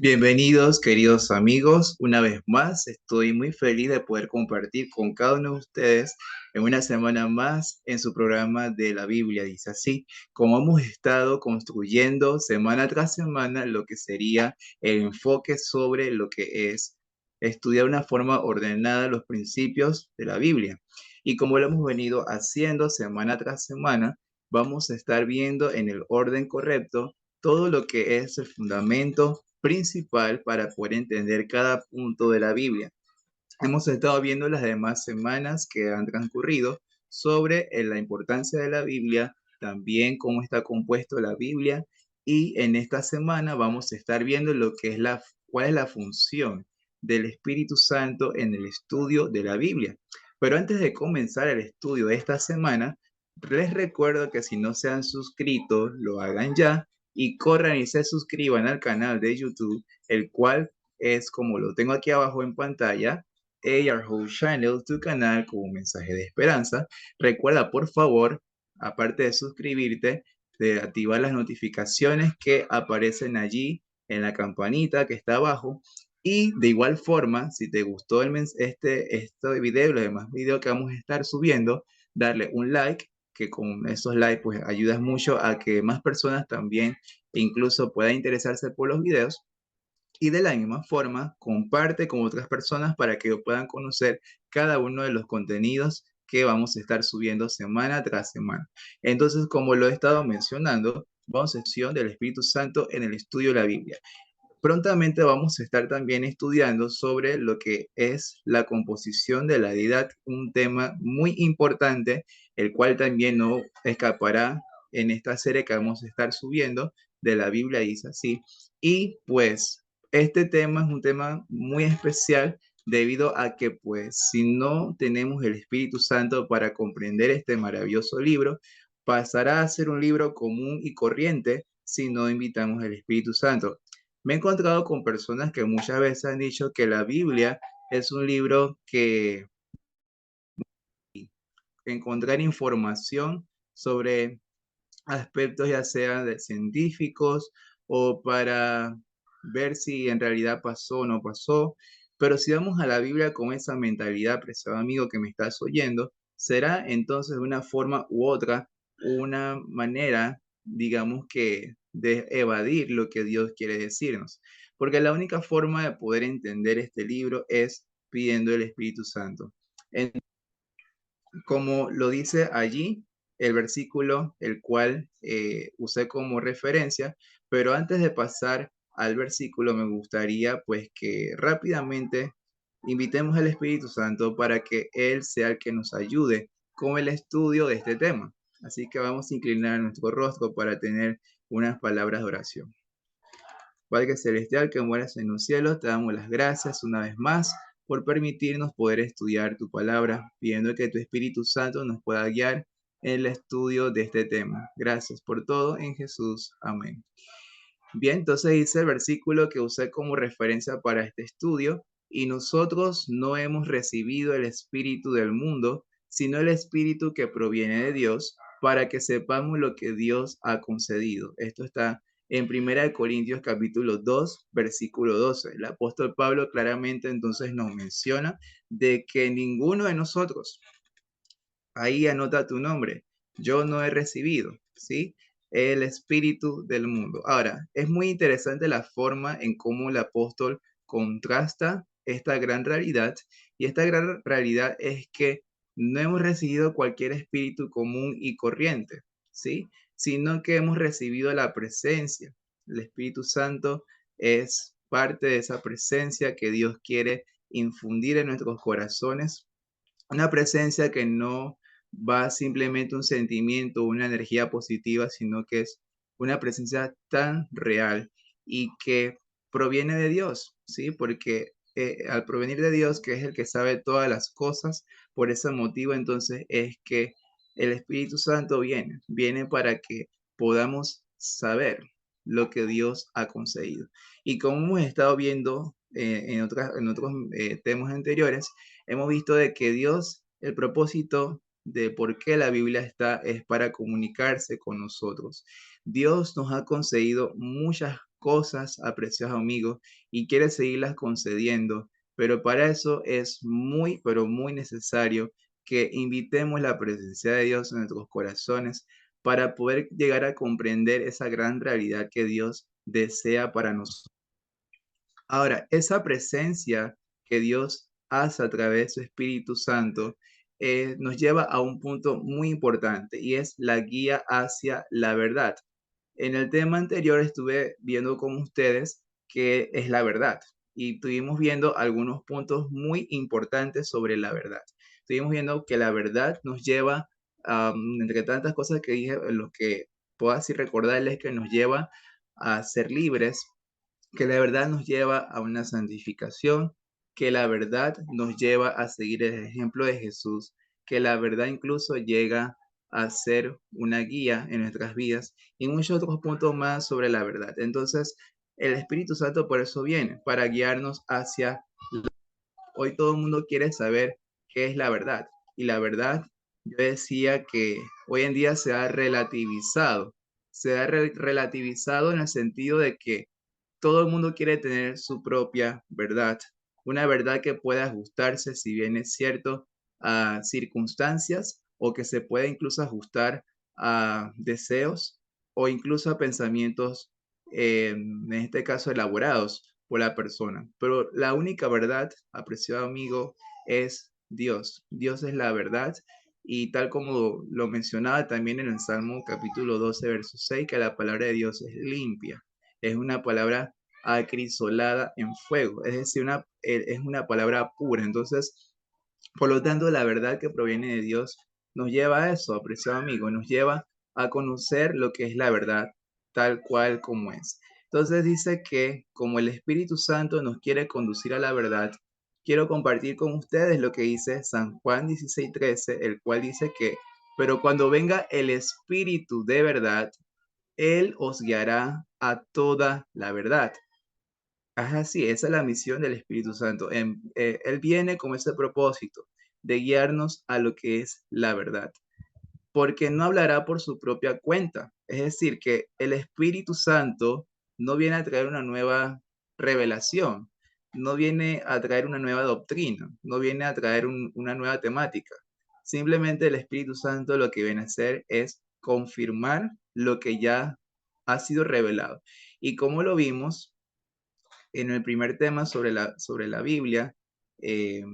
Bienvenidos, queridos amigos. Una vez más, estoy muy feliz de poder compartir con cada uno de ustedes en una semana más en su programa de la Biblia. Dice así, como hemos estado construyendo semana tras semana lo que sería el enfoque sobre lo que es estudiar de una forma ordenada los principios de la Biblia. Y como lo hemos venido haciendo semana tras semana, vamos a estar viendo en el orden correcto todo lo que es el fundamento principal para poder entender cada punto de la Biblia. Hemos estado viendo las demás semanas que han transcurrido sobre la importancia de la Biblia, también cómo está compuesto la Biblia, y en esta semana vamos a estar viendo lo que es cuál es la función del Espíritu Santo en el estudio de la Biblia. Pero antes de comenzar el estudio de esta semana, les recuerdo que si no se han suscrito, lo hagan ya y corran y se suscriban al canal de YouTube, el cual es como lo tengo aquí abajo en pantalla, AR Hope Channel, tu canal con un mensaje de esperanza. Recuerda, por favor, aparte de suscribirte, de activar las notificaciones que aparecen allí en la campanita que está abajo. Y de igual forma, si te gustó este video y los demás videos que vamos a estar subiendo, darle un like, que con esos likes pues ayudas mucho a que más personas también incluso puedan interesarse por los videos. Y de la misma forma, comparte con otras personas para que puedan conocer cada uno de los contenidos que vamos a estar subiendo semana tras semana. Entonces, como lo he estado mencionando, vamos a sesión del Espíritu Santo en el estudio de la Biblia. Prontamente vamos a estar también estudiando sobre lo que es la composición de la deidad, un tema muy importante, el cual también no escapará en esta serie que vamos a estar subiendo de la Biblia, dice así. Y pues este tema es un tema muy especial debido a que pues si no tenemos el Espíritu Santo para comprender este maravilloso libro, pasará a ser un libro común y corriente si no invitamos al Espíritu Santo. Me he encontrado con personas que muchas veces han dicho que la Biblia es un libro que encontrar información sobre aspectos ya sean de científicos o para ver si en realidad pasó o no pasó. Pero si vamos a la Biblia con esa mentalidad, preciado amigo que me estás oyendo, será entonces de una forma u otra una manera, digamos que, de evadir lo que Dios quiere decirnos. Porque la única forma de poder entender este libro es pidiendo el Espíritu Santo. Como lo dice allí el versículo, el cual usé como referencia, pero antes de pasar al versículo me gustaría pues que rápidamente invitemos al Espíritu Santo para que Él sea el que nos ayude con el estudio de este tema. Así que vamos a inclinar nuestro rostro para tener unas palabras de oración. Padre Celestial que mueras en los cielos, te damos las gracias una vez más por permitirnos poder estudiar tu palabra, pidiendo que tu Espíritu Santo nos pueda guiar en el estudio de este tema. Gracias por todo en Jesús. Amén. Bien, entonces dice el versículo que usé como referencia para este estudio, y nosotros no hemos recibido el espíritu del mundo, sino el espíritu que proviene de Dios, para que sepamos lo que Dios ha concedido. Esto está en 1 Corintios capítulo 2, versículo 12. El apóstol Pablo claramente entonces nos menciona de que ninguno de nosotros, ahí anota tu nombre, yo no he recibido, ¿sí? El espíritu del mundo. Ahora, es muy interesante la forma en cómo el apóstol contrasta esta gran realidad, y esta gran realidad es que no hemos recibido cualquier espíritu común y corriente, ¿sí? Sino que hemos recibido la presencia. El Espíritu Santo es parte de esa presencia que Dios quiere infundir en nuestros corazones, una presencia que no va simplemente un sentimiento, una energía positiva, sino que es una presencia tan real y que proviene de Dios, ¿sí? Porque al provenir de Dios, que es el que sabe todas las cosas, por ese motivo entonces es que el Espíritu Santo viene para que podamos saber lo que Dios ha concedido. Y como hemos estado viendo en otros temas anteriores, hemos visto de que Dios, el propósito de por qué la Biblia está, es para comunicarse con nosotros. Dios nos ha concedido muchas cosas, apreciados amigos, y quiere seguirlas concediendo, pero para eso es muy, pero muy necesario que invitemos la presencia de Dios en nuestros corazones para poder llegar a comprender esa gran realidad que Dios desea para nosotros. Ahora, esa presencia que Dios hace a través de su Espíritu Santo nos lleva a un punto muy importante y es la guía hacia la verdad. En el tema anterior estuve viendo con ustedes qué es la verdad y estuvimos viendo algunos puntos muy importantes sobre la verdad. Estuvimos viendo que la verdad nos lleva, entre tantas cosas que dije, lo que puedo así recordarles que nos lleva a ser libres, que la verdad nos lleva a una santificación, que la verdad nos lleva a seguir el ejemplo de Jesús, que la verdad incluso llega a ser una guía en nuestras vidas y muchos otros puntos más sobre la verdad. Entonces, el Espíritu Santo por eso viene, para guiarnos hacia... Hoy todo el mundo quiere saber qué es la verdad y la verdad, yo decía que hoy en día se ha relativizado en el sentido de que todo el mundo quiere tener su propia verdad, una verdad que pueda ajustarse, si bien es cierto, a circunstancias o que se pueda incluso ajustar a deseos o incluso a pensamientos, en este caso, elaborados por la persona. Pero la única verdad, apreciado amigo, es Dios. Dios es la verdad y tal como lo mencionaba también en el Salmo capítulo 12, verso 6, que la palabra de Dios es limpia. Es una palabra acrisolada en fuego, es decir, es una palabra pura. Entonces, por lo tanto, la verdad que proviene de Dios nos lleva a eso, apreciado amigo, nos lleva a conocer lo que es la verdad tal cual como es. Entonces dice que como el Espíritu Santo nos quiere conducir a la verdad, quiero compartir con ustedes lo que dice San Juan 16:13, el cual dice que, pero cuando venga el Espíritu de verdad, Él os guiará a toda la verdad. Ajá, sí, esa es la misión del Espíritu Santo. Él viene con ese propósito de guiarnos a lo que es la verdad, porque no hablará por su propia cuenta. Es decir, que el Espíritu Santo no viene a traer una nueva revelación, no viene a traer una nueva doctrina, no viene a traer una nueva temática. Simplemente el Espíritu Santo lo que viene a hacer es confirmar lo que ya ha sido revelado. Y como lo vimos, en el primer tema sobre la Biblia, eh,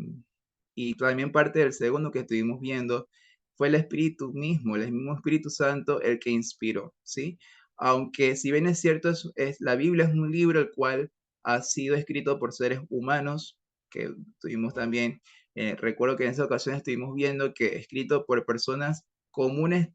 y también parte del segundo que estuvimos viendo, fue el mismo Espíritu Santo el que inspiró, ¿sí? Aunque si bien es cierto, la Biblia es un libro el cual ha sido escrito por seres humanos, que tuvimos también, recuerdo que en esa ocasión estuvimos viendo que escrito por personas comunes,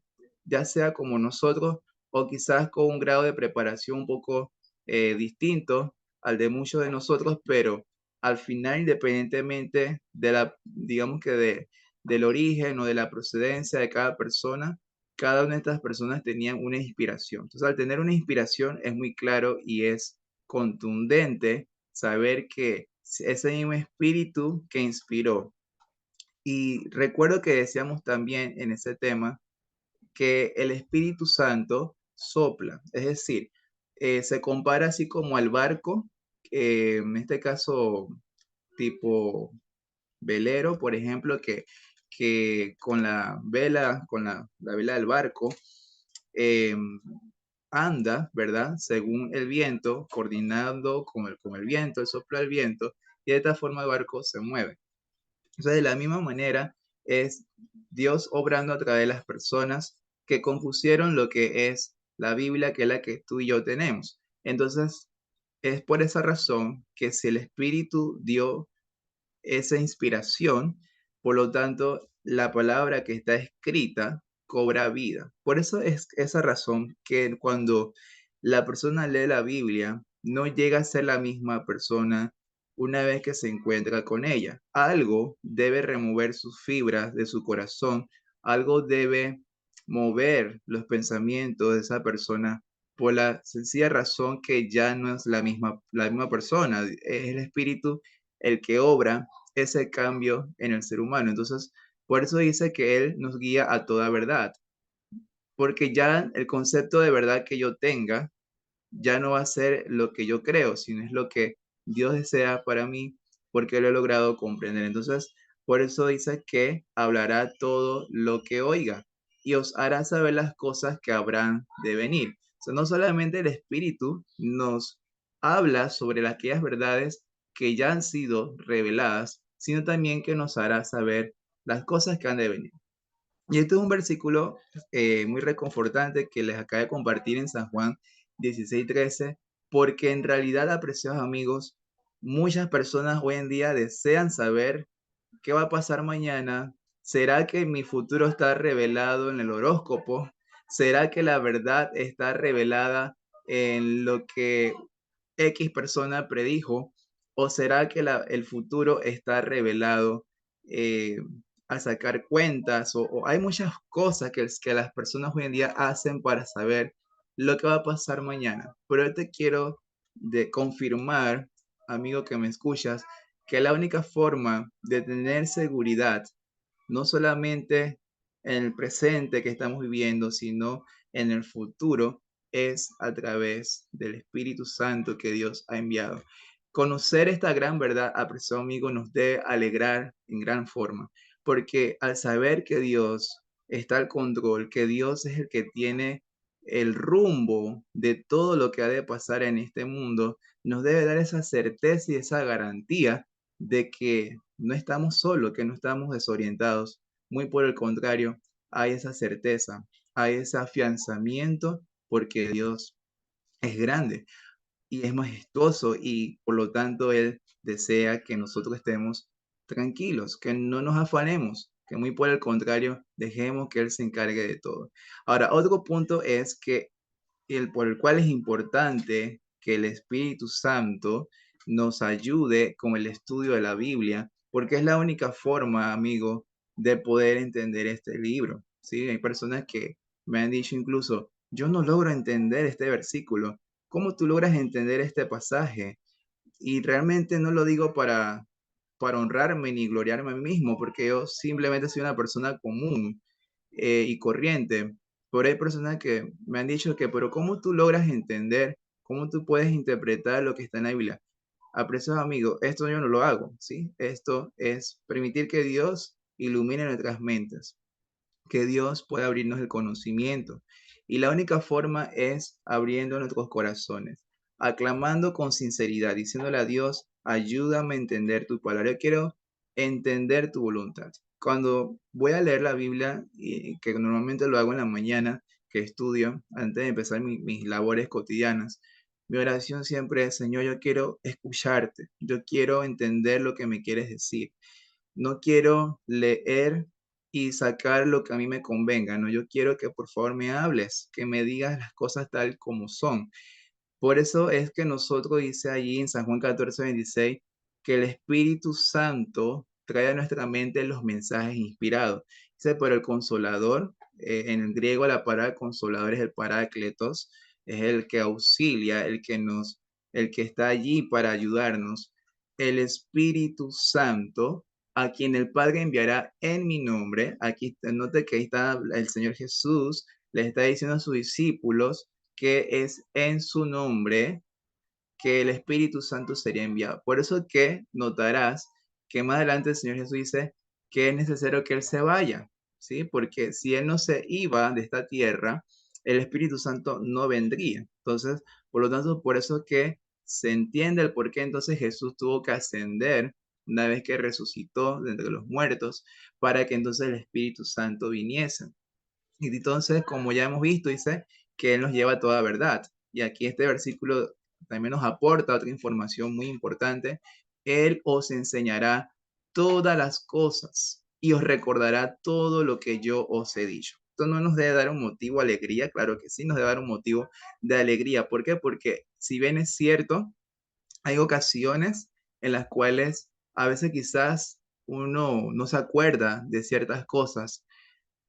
ya sea como nosotros, o quizás con un grado de preparación un poco distinto al de muchos de nosotros, pero al final, independientemente de digamos que del origen o de la procedencia de cada persona, cada una de estas personas tenían una inspiración. Entonces, al tener una inspiración es muy claro y es contundente saber que ese mismo espíritu que inspiró. Y recuerdo que decíamos también en ese tema que el Espíritu Santo sopla, es decir, se compara así como al barco, en este caso tipo velero, por ejemplo, que con la vela, la vela del barco, eh, anda, ¿verdad? Según el viento, coordinando con el viento, el soplo del viento, y de esta forma el barco se mueve. Entonces, de la misma manera, es Dios obrando a través de las personas que compusieron lo que es la Biblia, que es la que tú y yo tenemos. Entonces, es por esa razón que si el Espíritu dio esa inspiración, por lo tanto, la palabra que está escrita cobra vida. Por eso es esa razón que cuando la persona lee la Biblia, no llega a ser la misma persona una vez que se encuentra con ella. Algo debe remover sus fibras de su corazón, algo debe mover los pensamientos de esa persona por la sencilla razón que ya no es la misma persona, es el espíritu el que obra ese cambio en el ser humano. Entonces, Por eso dice que Él nos guía a toda verdad, porque ya el concepto de verdad que yo tenga ya no va a ser lo que yo creo, sino es lo que Dios desea para mí, porque lo he logrado comprender. Entonces, por eso dice que hablará todo lo que oiga y os hará saber las cosas que habrán de venir. O sea, no solamente el Espíritu nos habla sobre aquellas verdades que ya han sido reveladas, sino también que nos hará saber las cosas que han de venir. Y este es un versículo muy reconfortante que les acabo de compartir en San Juan 16:13, porque en realidad, apreciados amigos, muchas personas hoy en día desean saber qué va a pasar mañana. ¿Será que mi futuro está revelado en el horóscopo? ¿Será que la verdad está revelada en lo que X persona predijo? ¿O será que el futuro está revelado eh, a sacar cuentas? O hay muchas cosas que las personas hoy en día hacen para saber lo que va a pasar mañana. Pero yo te quiero confirmar, amigo que me escuchas, que la única forma de tener seguridad no solamente en el presente que estamos viviendo, sino en el futuro, es a través del Espíritu Santo que Dios ha enviado. Conocer esta gran verdad, apreciado amigo, nos debe alegrar en gran forma, porque al saber que Dios está al control, que Dios es el que tiene el rumbo de todo lo que ha de pasar en este mundo, nos debe dar esa certeza y esa garantía de que no estamos solos, que no estamos desorientados. Muy por el contrario, hay esa certeza, hay ese afianzamiento porque Dios es grande y es majestuoso y por lo tanto Él desea que nosotros estemos tranquilos, que no nos afanemos, que muy por el contrario, dejemos que Él se encargue de todo. Ahora, otro punto es que por el cual es importante que el Espíritu Santo nos ayude con el estudio de la Biblia, porque es la única forma, amigo, de poder entender este libro. ¿Sí? Hay personas que me han dicho incluso, yo no logro entender este versículo. ¿Cómo tú logras entender este pasaje? Y realmente no lo digo para honrarme ni gloriarme a mí mismo, porque yo simplemente soy una persona común y corriente. Pero hay personas que me han dicho que, pero ¿cómo tú logras entender, cómo tú puedes interpretar lo que está en la Biblia? Apreciados amigos, esto yo no lo hago, ¿sí? Esto es permitir que Dios ilumine nuestras mentes, que Dios pueda abrirnos el conocimiento. Y la única forma es abriendo nuestros corazones, aclamando con sinceridad, diciéndole a Dios, ayúdame a entender tu palabra. Yo quiero entender tu voluntad. Cuando voy a leer la Biblia, y que normalmente lo hago en la mañana, que estudio, antes de empezar mis labores cotidianas, mi oración siempre es, Señor, yo quiero escucharte, yo quiero entender lo que me quieres decir. No quiero leer y sacar lo que a mí me convenga, no, yo quiero que por favor me hables, que me digas las cosas tal como son. Por eso es que nosotros dice allí en San Juan 14:26 que el Espíritu Santo trae a nuestra mente los mensajes inspirados. Dice, pero el consolador, en el griego la palabra consolador es el parácletos, es el que auxilia, el que está allí para ayudarnos. El Espíritu Santo, a quien el Padre enviará en mi nombre. Aquí note que ahí está el Señor Jesús, le está diciendo a sus discípulos que es en su nombre que el Espíritu Santo sería enviado. Por eso que notarás que más adelante el Señor Jesús dice que es necesario que Él se vaya, ¿sí? Porque si Él no se iba de esta tierra, el Espíritu Santo no vendría. Entonces, por lo tanto, por eso que se entiende el por qué entonces Jesús tuvo que ascender una vez que resucitó de entre los muertos, para que entonces el Espíritu Santo viniese. Y entonces, como ya hemos visto, dice que Él nos lleva a toda verdad. Y aquí este versículo también nos aporta otra información muy importante. Él os enseñará todas las cosas y os recordará todo lo que yo os he dicho. Esto no nos debe dar un motivo de alegría, claro que sí, nos debe dar un motivo de alegría. ¿Por qué? Porque si bien es cierto, hay ocasiones en las cuales a veces quizás uno no se acuerda de ciertas cosas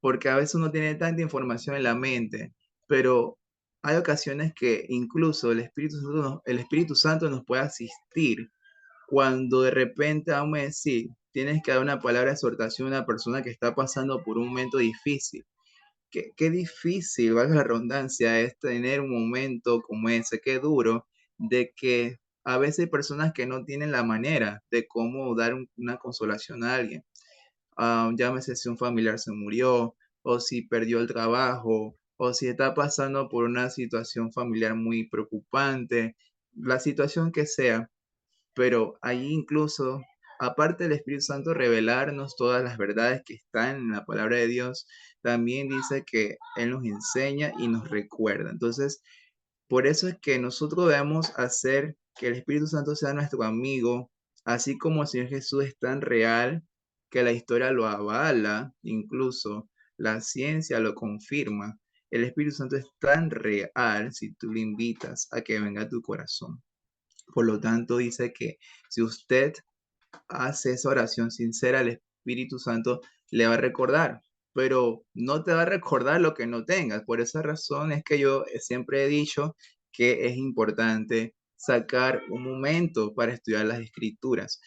porque a veces uno tiene tanta información en la mente, pero hay ocasiones que incluso el Espíritu Santo nos puede asistir cuando de repente vamos a decir, tienes que dar una palabra de exhortación a una persona que está pasando por un momento difícil. Qué difícil, valga la redundancia, es tener un momento como ese, qué duro, de que a veces hay personas que no tienen la manera de cómo dar una consolación a alguien. Llámese si un familiar se murió, o si perdió el trabajo, o si está pasando por una situación familiar muy preocupante, la situación que sea, pero ahí incluso, aparte del Espíritu Santo revelarnos todas las verdades que están en la palabra de Dios, también dice que Él nos enseña y nos recuerda. Entonces, por eso es que nosotros debemos hacer que el Espíritu Santo sea nuestro amigo, así como el Señor Jesús es tan real que la historia lo avala, incluso la ciencia lo confirma. El Espíritu Santo es tan real si tú le invitas a que venga a tu corazón. Por lo tanto, dice que si usted hace esa oración sincera, el Espíritu Santo le va a recordar, pero no te va a recordar lo que no tengas. Por esa razón es que yo siempre he dicho que es importante sacar un momento para estudiar las escrituras.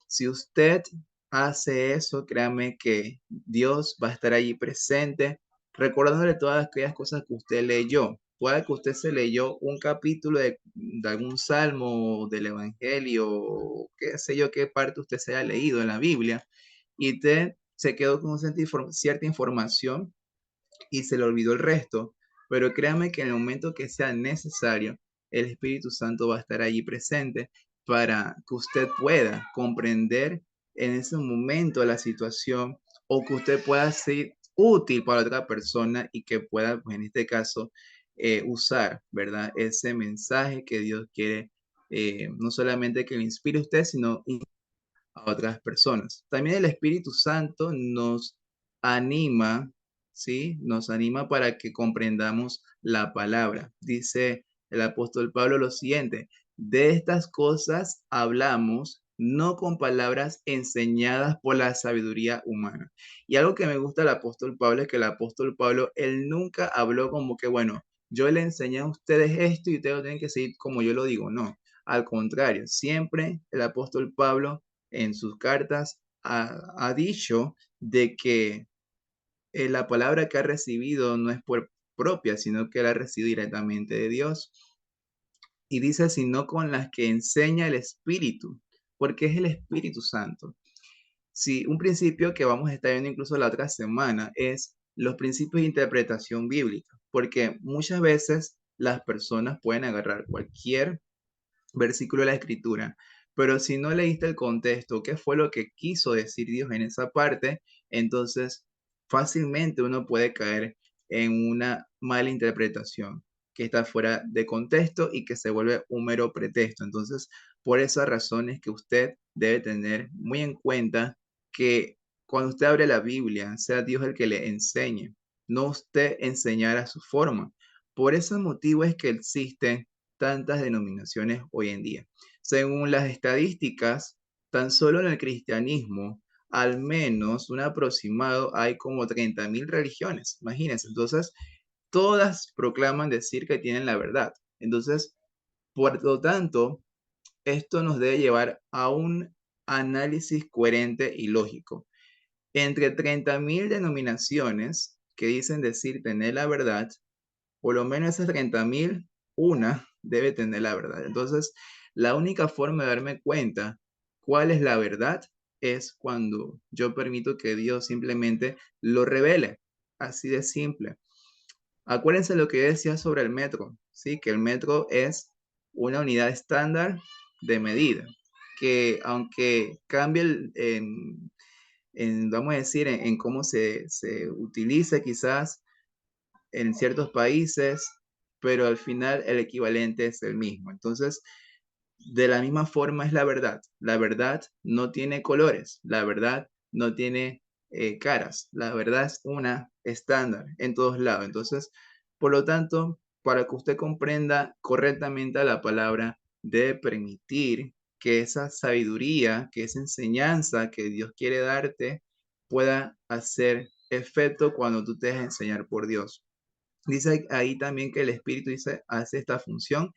Si usted hace eso, créame que Dios va a estar allí presente, recordándole todas aquellas cosas que usted leyó. Puede que usted se leyó un capítulo de algún salmo del Evangelio, o qué sé yo, qué parte usted se haya leído en la Biblia, y usted se quedó con cierta información y se le olvidó el resto, pero créame que en el momento que sea necesario, el Espíritu Santo va a estar allí presente para que usted pueda comprender en ese momento la situación, o que usted pueda ser útil para otra persona y que pueda, pues en este caso, usar, ¿verdad? Ese mensaje que Dios quiere, no solamente que le inspire a usted, sino a otras personas. También el Espíritu Santo nos anima, ¿sí? Nos anima para que comprendamos la palabra. Dice el apóstol Pablo lo siguiente: de estas cosas hablamos, no con palabras enseñadas por la sabiduría humana. Y algo que me gusta del apóstol Pablo es que el apóstol Pablo, él nunca habló como que, bueno, yo le enseñé a ustedes esto y ustedes lo tienen que seguir como yo lo digo. No, al contrario, siempre el apóstol Pablo en sus cartas ha dicho de que la palabra que ha recibido no es por propia, sino que la ha recibido directamente de Dios. Y dice, sino con las que enseña el Espíritu, porque es el Espíritu Santo. Sí, un principio que vamos a estar viendo incluso la otra semana es los principios de interpretación bíblica, porque muchas veces las personas pueden agarrar cualquier versículo de la escritura, pero si no leíste el contexto, qué fue lo que quiso decir Dios en esa parte, entonces fácilmente uno puede caer en una mala interpretación que está fuera de contexto y que se vuelve un mero pretexto. Entonces, por esas razones que usted debe tener muy en cuenta que cuando usted abre la Biblia, sea Dios el que le enseñe, no usted enseñar a su forma. Por ese motivo es que existen tantas denominaciones hoy en día. Según las estadísticas, tan solo en el cristianismo, al menos un aproximado, hay como 30.000 religiones, imagínense. Entonces, todas proclaman decir que tienen la verdad. Entonces, por lo tanto, esto nos debe llevar a un análisis coherente y lógico. Entre 30.000 denominaciones que dicen decir tener la verdad, por lo menos esas 30.000, una debe tener la verdad. Entonces, la única forma de darme cuenta cuál es la verdad es cuando yo permito que Dios simplemente lo revele. Así de simple. Acuérdense lo que decía sobre el metro, ¿sí? Que el metro es una unidad estándar de medida, que aunque cambie vamos a decir, en cómo se utiliza quizás en ciertos países, pero al final el equivalente es el mismo. Entonces, de la misma forma es la verdad. La verdad no tiene colores, la verdad no tiene caras, la verdad es una estándar en todos lados. Entonces, por lo tanto, para que usted comprenda correctamente la palabra, debe permitir que esa sabiduría, que esa enseñanza que Dios quiere darte, pueda hacer efecto cuando tú te dejes enseñar por Dios. Dice ahí también que el Espíritu dice, hace esta función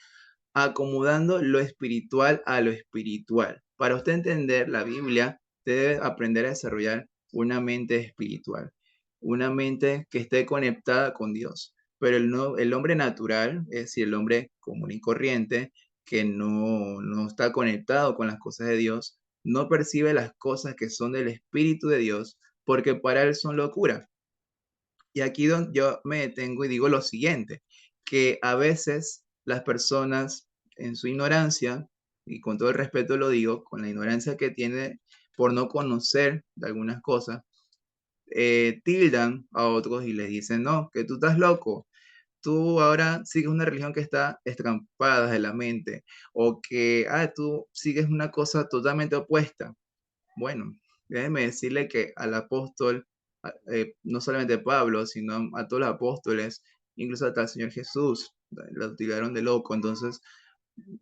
acomodando lo espiritual a lo espiritual. Para usted entender la Biblia, usted debe aprender a desarrollar una mente espiritual, una mente que esté conectada con Dios. Pero el hombre natural, es decir, el hombre común y corriente, que no está conectado con las cosas de Dios, no percibe las cosas que son del Espíritu de Dios, porque para él son locura. Y aquí donde yo me detengo y digo lo siguiente, que a veces las personas en su ignorancia, y con todo el respeto lo digo, con la ignorancia que tiene por no conocer de algunas cosas, tildan a otros y les dicen, no, que tú estás loco, tú ahora sigues una religión que está estrampada de la mente, o que tú sigues una cosa totalmente opuesta. Bueno, déjeme decirle que al apóstol, no solamente Pablo, sino a todos los apóstoles, incluso hasta el Señor Jesús, lo tiraron de loco. Entonces,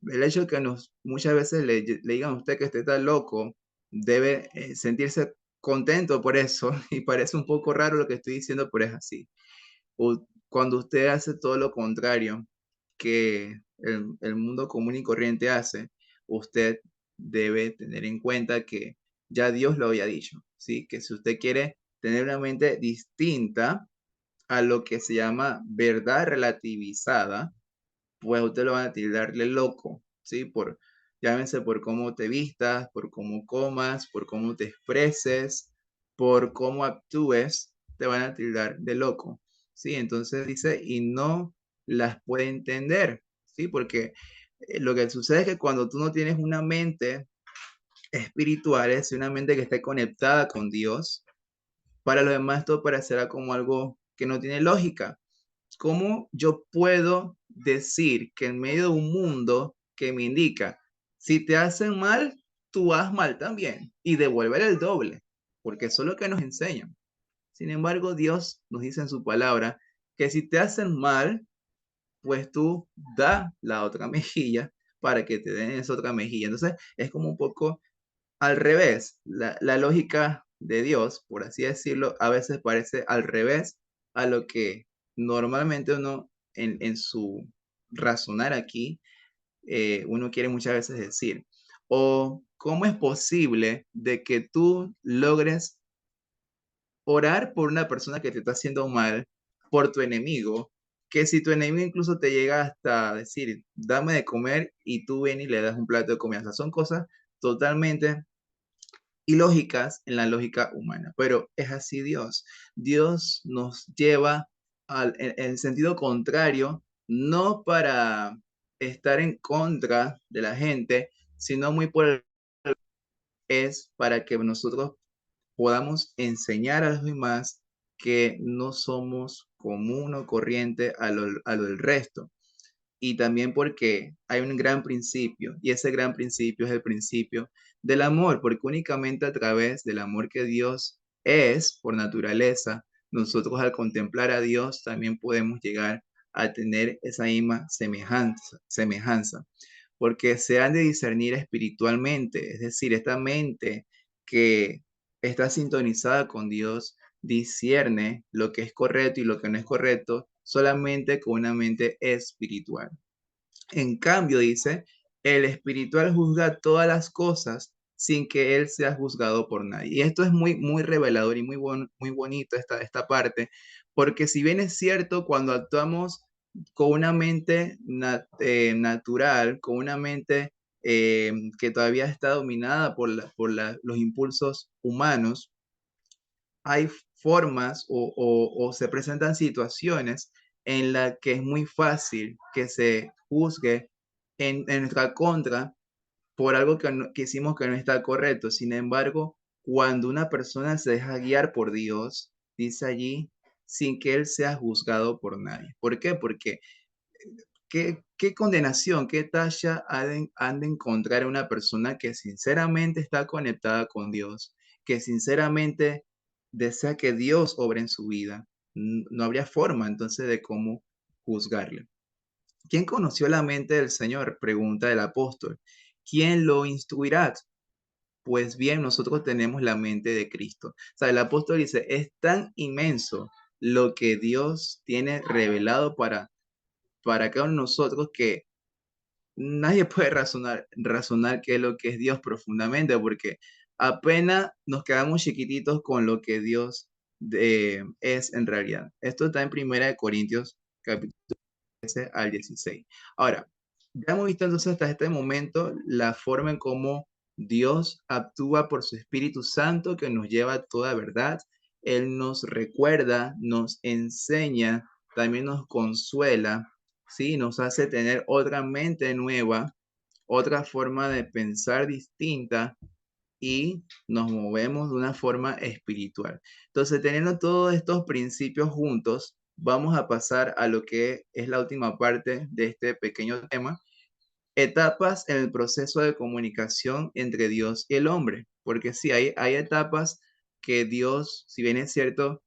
el hecho de que muchas veces le digan a usted que usted está loco, debe sentirse contento por eso, y parece un poco raro lo que estoy diciendo, pero es así. Cuando usted hace todo lo contrario que el mundo común y corriente hace, usted debe tener en cuenta que ya Dios lo había dicho, ¿sí? Que si usted quiere tener una mente distinta a lo que se llama verdad relativizada, pues usted lo van a tildarle loco, ¿sí? Llámense por cómo te vistas, por cómo comas, por cómo te expreses, por cómo actúes, te van a tildar de loco, ¿sí? Entonces dice, y no las puede entender, ¿sí? Porque lo que sucede es que cuando tú no tienes una mente espiritual, es una mente que esté conectada con Dios, para los demás todo parecerá como algo que no tiene lógica. ¿Cómo yo puedo decir que en medio de un mundo que me indica, si te hacen mal, tú haz mal también y devolver el doble? Porque eso es lo que nos enseñan. Sin embargo, Dios nos dice en su palabra que si te hacen mal, pues tú da la otra mejilla para que te den esa otra mejilla. Entonces, es como un poco al revés. La lógica de Dios, por así decirlo, a veces parece al revés a lo que normalmente uno en su razonar aquí, uno quiere muchas veces decir. O cómo es posible de que tú logres orar por una persona que te está haciendo mal, por tu enemigo, que si tu enemigo incluso te llega hasta decir, dame de comer y tú ven y le das un plato de comida. O sea, son cosas totalmente ilógicas en la lógica humana, pero es así Dios. Dios nos lleva en sentido contrario, no para estar en contra de la gente, sino muy por es para que nosotros podamos enseñar a los demás que no somos común o corriente a lo del resto. Y también porque hay un gran principio, y ese gran principio es el principio del amor, porque únicamente a través del amor que Dios es por naturaleza, nosotros al contemplar a Dios también podemos llegar a tener esa misma semejanza, porque se han de discernir espiritualmente, es decir, esta mente que está sintonizada con Dios discierne lo que es correcto y lo que no es correcto solamente con una mente espiritual. En cambio, dice, el espiritual juzga todas las cosas sin que él sea juzgado por nadie. Y esto es muy, muy revelador y muy bonito esta parte, porque si bien es cierto, cuando actuamos con una mente natural, con una mente que todavía está dominada por los impulsos humanos, hay formas o se presentan situaciones en las que es muy fácil que se juzgue en nuestra contra por algo que hicimos que no está correcto. Sin embargo, cuando una persona se deja guiar por Dios, dice allí, sin que él sea juzgado por nadie. ¿Por qué? Porque ¿qué condenación, qué talla han de encontrar una persona que sinceramente está conectada con Dios, que sinceramente desea que Dios obre en su vida? No habría forma entonces de cómo juzgarle. ¿Quién conoció la mente del Señor? Pregunta el apóstol. ¿Quién lo instruirá? Pues bien, nosotros tenemos la mente de Cristo. O sea, el apóstol dice, es tan inmenso lo que Dios tiene revelado para cada uno de nosotros que nadie puede razonar qué es lo que es Dios profundamente, porque apenas nos quedamos chiquititos con lo que Dios es en realidad. Esto está en Primera de Corintios, capítulo 13 al 16. Ahora, ya hemos visto entonces hasta este momento la forma en cómo Dios actúa por su Espíritu Santo que nos lleva a toda verdad. Él nos recuerda, nos enseña, también nos consuela, ¿sí? Nos hace tener otra mente nueva, otra forma de pensar distinta y nos movemos de una forma espiritual. Entonces, teniendo todos estos principios juntos, vamos a pasar a lo que es la última parte de este pequeño tema, etapas en el proceso de comunicación entre Dios y el hombre, porque sí, hay etapas que Dios, si bien es cierto,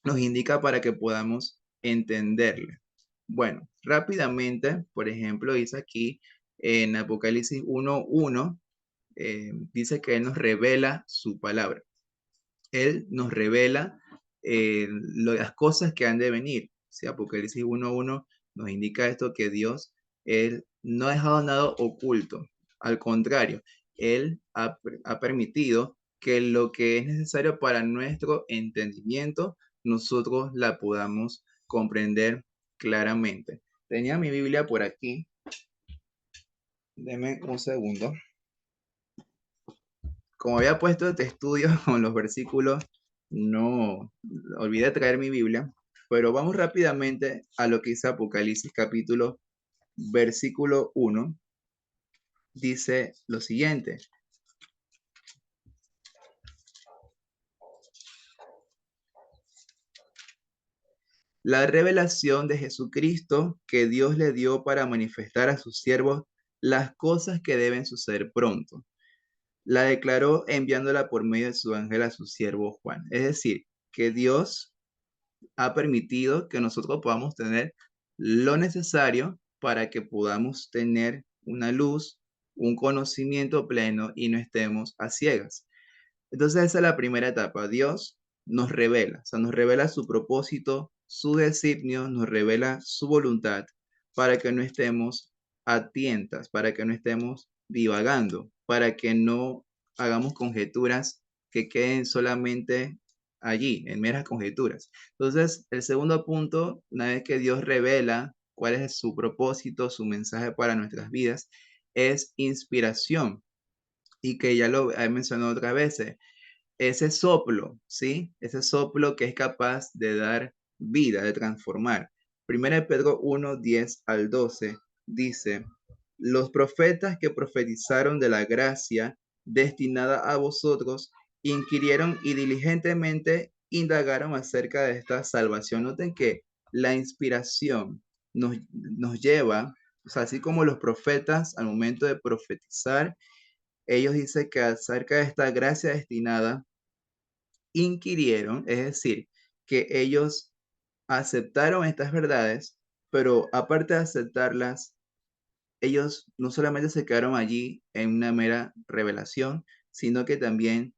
nos indica para que podamos entenderle. Bueno, rápidamente, por ejemplo, dice aquí en Apocalipsis 1:1, dice que Él nos revela su palabra. Él nos revela las cosas que han de venir. Si Apocalipsis 1:1 nos indica esto, que Dios, Él no ha dejado nada oculto. Al contrario, Él ha permitido que lo que es necesario para nuestro entendimiento, nosotros la podamos comprender claramente. Tenía mi Biblia por aquí. Deme un segundo. Como había puesto este estudio con los versículos, no olvidé traer mi Biblia, pero vamos rápidamente a lo que dice Apocalipsis capítulo versículo 1. Dice lo siguiente: la revelación de Jesucristo que Dios le dio para manifestar a sus siervos las cosas que deben suceder pronto. La declaró enviándola por medio de su ángel a su siervo Juan. Es decir, que Dios ha permitido que nosotros podamos tener lo necesario para que podamos tener una luz, un conocimiento pleno y no estemos a ciegas. Entonces esa es la primera etapa. Dios nos revela, o sea, nos revela su propósito, su designio, nos revela su voluntad para que no estemos a tientas, para que no estemos divagando, para que no hagamos conjeturas que queden solamente allí, en meras conjeturas. Entonces, el segundo punto, una vez que Dios revela cuál es su propósito, su mensaje para nuestras vidas, es inspiración. Y que ya lo he mencionado otras veces, ese soplo, ¿sí? Ese soplo que es capaz de dar vida, de transformar. Primera de Pedro 1:10 al 12 dice: los profetas que profetizaron de la gracia destinada a vosotros inquirieron y diligentemente indagaron acerca de esta salvación. Noten que la inspiración nos lleva, o sea, así como los profetas al momento de profetizar, ellos dicen que acerca de esta gracia destinada, inquirieron, es decir, que ellos aceptaron estas verdades, pero aparte de aceptarlas, ellos no solamente se quedaron allí en una mera revelación, sino que también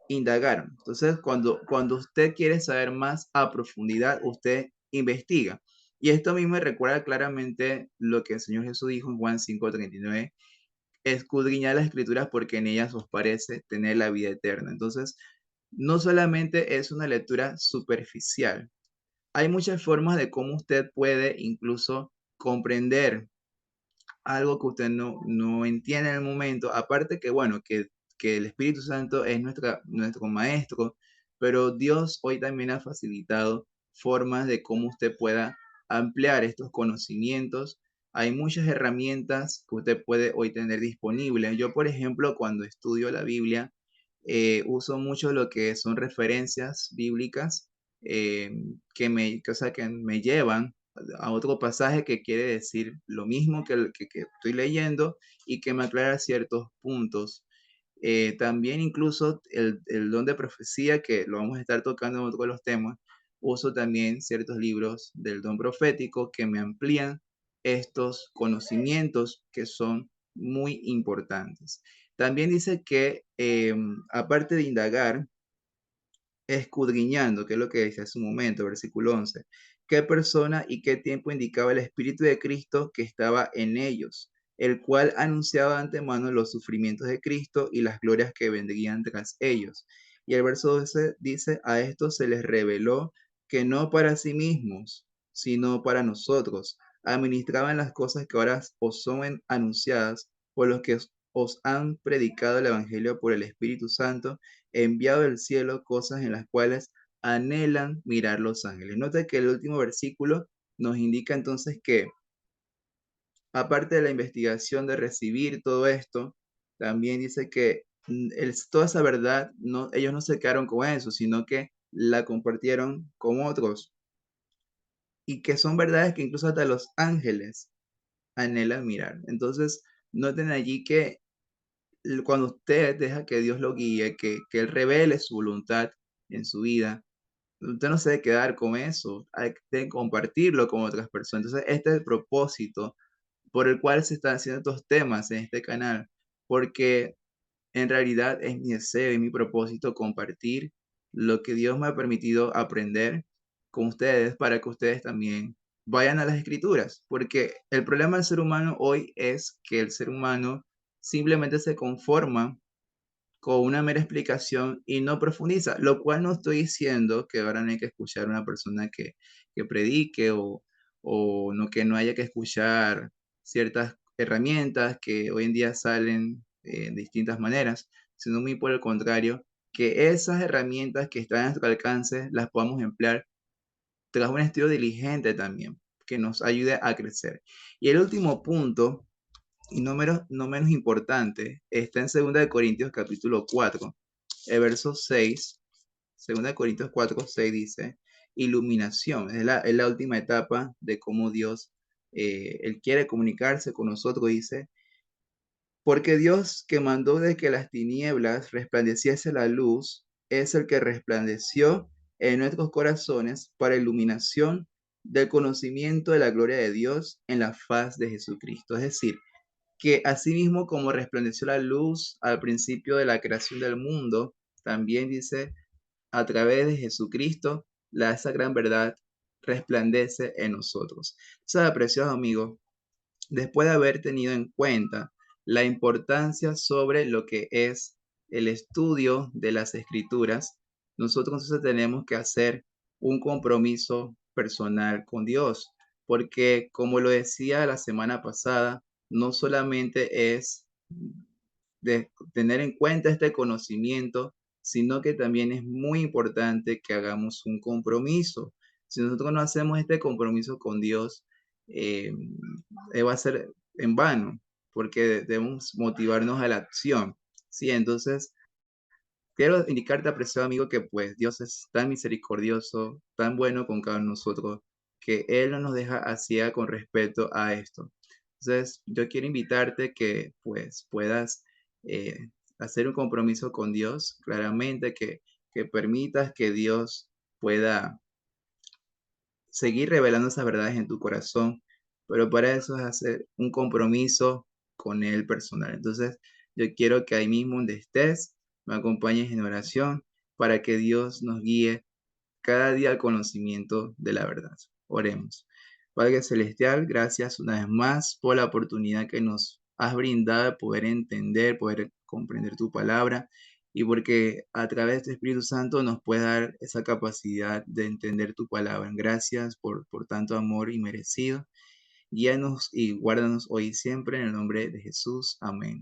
indagaron. Entonces, cuando usted quiere saber más a profundidad, usted investiga. Y esto a mí me recuerda claramente lo que el Señor Jesús dijo en Juan 5:39: escudriñad las escrituras porque en ellas os parece tener la vida eterna. Entonces, no solamente es una lectura superficial, hay muchas formas de cómo usted puede incluso comprender algo que usted no entiende en el momento, aparte que, bueno, que el Espíritu Santo es nuestro maestro, pero Dios hoy también ha facilitado formas de cómo usted pueda ampliar estos conocimientos. Hay muchas herramientas que usted puede hoy tener disponibles. Yo, por ejemplo, cuando estudio la Biblia, uso mucho lo que son referencias bíblicas, eh, o sea, que me llevan a otro pasaje que quiere decir lo mismo que estoy leyendo y que me aclara ciertos puntos. También incluso el don de profecía, que lo vamos a estar tocando en otro de los temas, uso también ciertos libros del don profético que me amplían estos conocimientos que son muy importantes. También dice que aparte de indagar, escudriñando, que es lo que dice hace un momento, versículo 11, qué persona y qué tiempo indicaba el Espíritu de Cristo que estaba en ellos. el cual anunciaba de antemano los sufrimientos de Cristo y las glorias que vendrían tras ellos. Y el verso 12 dice, a estos se les reveló que no para sí mismos, sino para nosotros, administraban las cosas que ahora os son anunciadas por los que os han predicado el Evangelio por el Espíritu Santo, enviado del cielo, cosas en las cuales anhelan mirar los ángeles. Nota que el último versículo nos indica entonces que, aparte de la investigación de recibir todo esto, también dice que toda esa verdad, no, ellos no se quedaron con eso, sino que la compartieron con otros y que son verdades que incluso hasta los ángeles anhelan mirar. Entonces, noten allí que cuando usted deja que Dios lo guíe, que Él revele su voluntad en su vida, usted no se debe quedar con eso, hay que compartirlo con otras personas. Entonces, este es el propósito por el cual se están haciendo estos temas en este canal, porque en realidad es mi deseo y mi propósito compartir lo que Dios me ha permitido aprender con ustedes para que ustedes también vayan a las escrituras, porque el problema del ser humano hoy es que el ser humano simplemente se conforma con una mera explicación y no profundiza, lo cual no estoy diciendo que ahora no hay que escuchar a una persona que predique o no, que no haya que escuchar ciertas herramientas que hoy en día salen de distintas maneras, sino muy por el contrario, que esas herramientas que están a nuestro alcance las podamos emplear tras un estudio diligente también, que nos ayude a crecer. Y el último punto y no menos importante, está en 2 Corintios capítulo 4, el verso 6. 2 Corintios 4:6 dice, iluminación, es la última etapa de cómo Dios, Él quiere comunicarse con nosotros, dice, porque Dios que mandó de que las tinieblas resplandeciese la luz, es el que resplandeció en nuestros corazones para iluminación del conocimiento de la gloria de Dios en la faz de Jesucristo. Es decir, que asimismo como resplandeció la luz al principio de la creación del mundo, también dice, a través de Jesucristo, esa gran verdad resplandece en nosotros. Entonces, preciosos amigos, después de haber tenido en cuenta la importancia sobre lo que es el estudio de las escrituras, nosotros entonces tenemos que hacer un compromiso personal con Dios, porque como lo decía la semana pasada, no solamente es de tener en cuenta este conocimiento, sino que también es muy importante que hagamos un compromiso. Si nosotros no hacemos este compromiso con Dios, eh, va a ser en vano, porque debemos motivarnos a la acción. Sí, entonces quiero indicarte, apreciado amigo, que pues Dios es tan misericordioso, tan bueno con cada uno de nosotros, que Él no nos deja así con respecto a esto. Entonces, yo quiero invitarte que pues puedas eh, hacer un compromiso con Dios, claramente que permitas que Dios pueda seguir revelando esas verdades en tu corazón, pero para eso es hacer un compromiso con Él personal. Entonces, yo quiero que ahí mismo donde estés, me acompañes en oración para que Dios nos guíe cada día al conocimiento de la verdad. Oremos. Padre Celestial, gracias una vez más por la oportunidad que nos has brindado de poder entender, poder comprender tu palabra y porque a través del Espíritu Santo nos puede dar esa capacidad de entender tu palabra. Gracias por tanto amor inmerecido. Guíanos y guárdanos hoy y siempre en el nombre de Jesús. Amén.